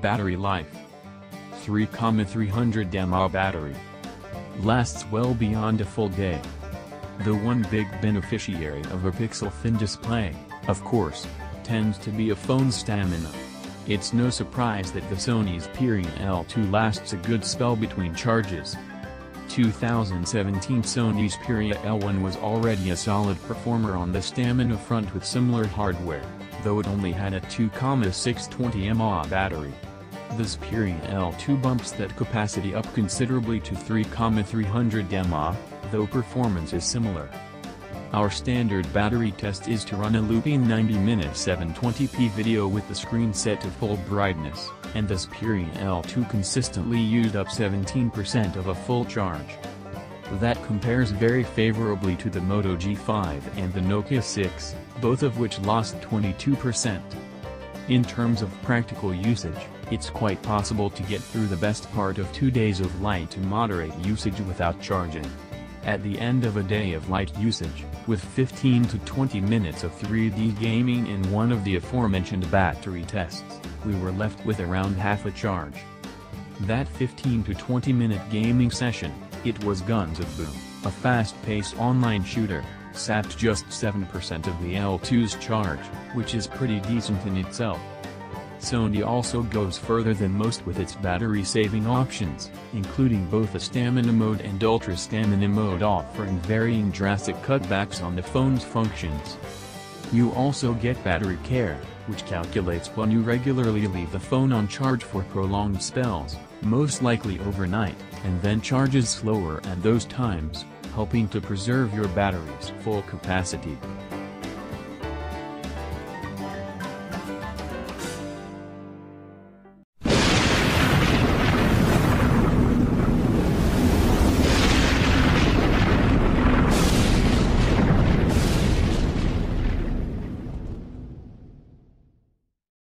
Battery life: 3,300 mAh battery. Lasts well beyond a full day. The one big beneficiary of a pixel-thin display, of course, tends to be a phone's stamina. It's no surprise that the Sony Xperia L2 lasts a good spell between charges. 2017 Sony Xperia L1 was already a solid performer on the stamina front with similar hardware, though it only had a 2,620 mAh battery. The Xperia L2 bumps that capacity up considerably to 3,300 mAh, though performance is similar. Our standard battery test is to run a looping 90-minute 720p video with the screen set to full brightness, and the Xperia L2 consistently used up 17% of a full charge. That compares very favorably to the Moto G5 and the Nokia 6, both of which lost 22%. In terms of practical usage, it's quite possible to get through the best part of 2 days of light to moderate usage without charging. At the end of a day of light usage, with 15 to 20 minutes of 3D gaming in one of the aforementioned battery tests, we were left with around half a charge. That 15 to 20 minute gaming session, it was Guns of Boom, a fast-paced online shooter, sapped just 7% of the L2's charge, which is pretty decent in itself. Sony also goes further than most with its battery-saving options, including both a stamina mode and ultra stamina mode, offering varying drastic cutbacks on the phone's functions. You also get battery care, which calculates when you regularly leave the phone on charge for prolonged spells, most likely overnight, and then charges slower at those times, helping to preserve your battery's full capacity.